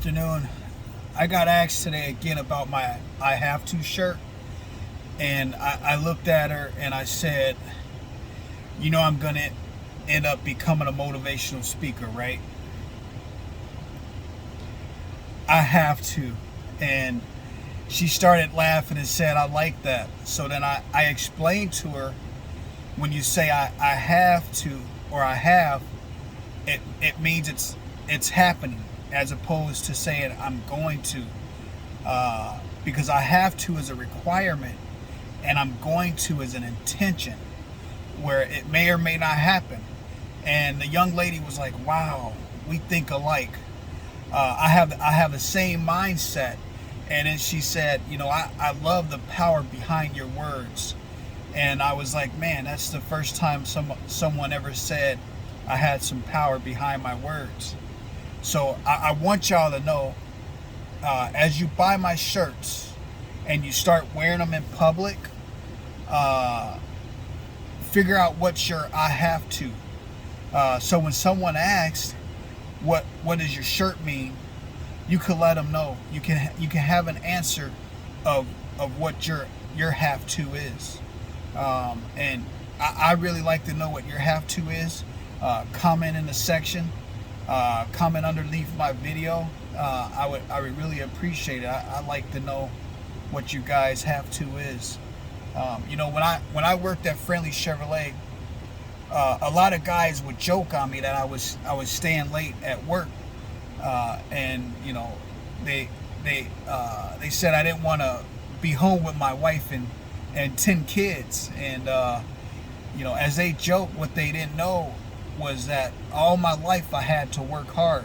afternoon. I got asked today again about my I have to shirt, and I looked at her and I said, I'm going to end up becoming a motivational speaker, right? I have to. And she started laughing and said, I like that. So then I explained to her, when you say I have to or I have, it means it's happening, as opposed to saying I'm going to, because I have to is a requirement and I'm going to is an intention, where it may or may not happen. And the young lady was like, wow, we think alike. I have the same mindset. And then she said, I love the power behind your words. And I was like, man, that's the first time someone ever said I had some power behind my words. So I want y'all to know, as you buy my shirts and you start wearing them in public, figure out what your I have to. So when someone asks, what does your shirt mean, you can let them know. You can have an answer of what your have to is. And I really like to know what your have to is. Comment in the section. Comment underneath my video. I would really appreciate it. I like to know what you guys have to is. When I worked at Friendly Chevrolet, a lot of guys would joke on me that I was staying late at work, and they said I didn't want to be home with my wife and 10 kids, and as they joke, what they didn't know was that all my life I had to work hard,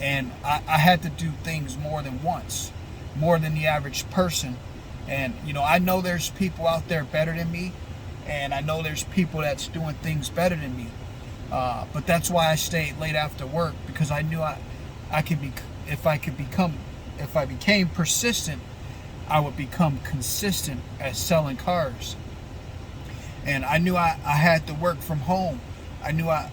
and I had to do things more than once, more than the average person. And I know there's people out there better than me, and I know there's people that's doing things better than me, but that's why I stayed late after work, because I knew I could be, if I became persistent, I would become consistent at selling cars. And I knew I had to work from home. I knew I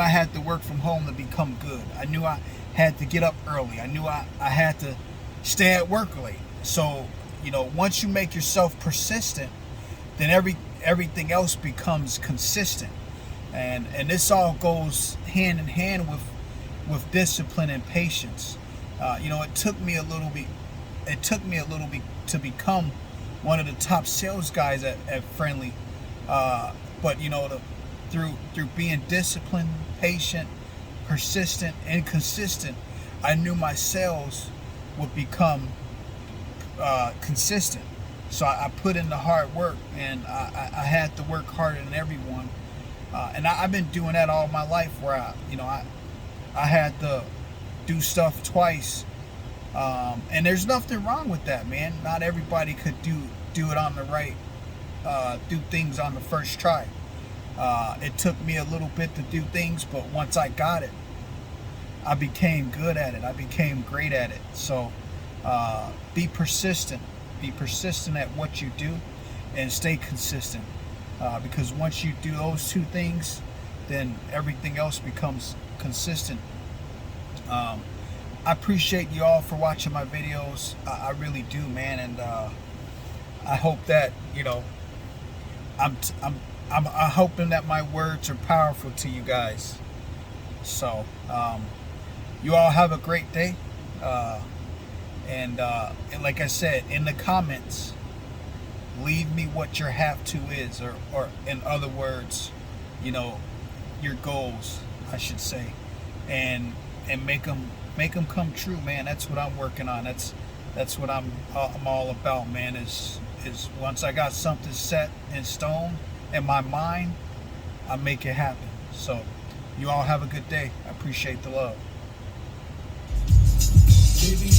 had to work from home to become good. I knew I had to get up early. I knew I had to stay at work late. So once you make yourself persistent, then everything else becomes consistent. And this all goes hand in hand with discipline and patience. It took me a little bit to become one of the top sales guys at Friendly, but through being disciplined, patient, persistent, and consistent, I knew my sales would become consistent. So I put in the hard work, and I had to work harder than everyone. And I've been doing that all my life, where I had to do stuff twice. And there's nothing wrong with that, man. Not everybody could do it on the right, do things on the first try. It took me a little bit to do things, but once I got it, I became good at it. I became great at it. So be persistent. Be persistent at what you do, and stay consistent. Because once you do those two things, then everything else becomes consistent. I appreciate you all for watching my videos. I really do, man. And I hope that I'm hoping that my words are powerful to you guys. So you all have a great day. And like I said, in the comments, leave me what your have to is, or in other words, your goals, I should say, and make them come true, man. That's what I'm working on. That's what I'm all about, man. Is once I got something set in stone in my mind, I make it happen. So you all have a good day. I appreciate the love. Baby,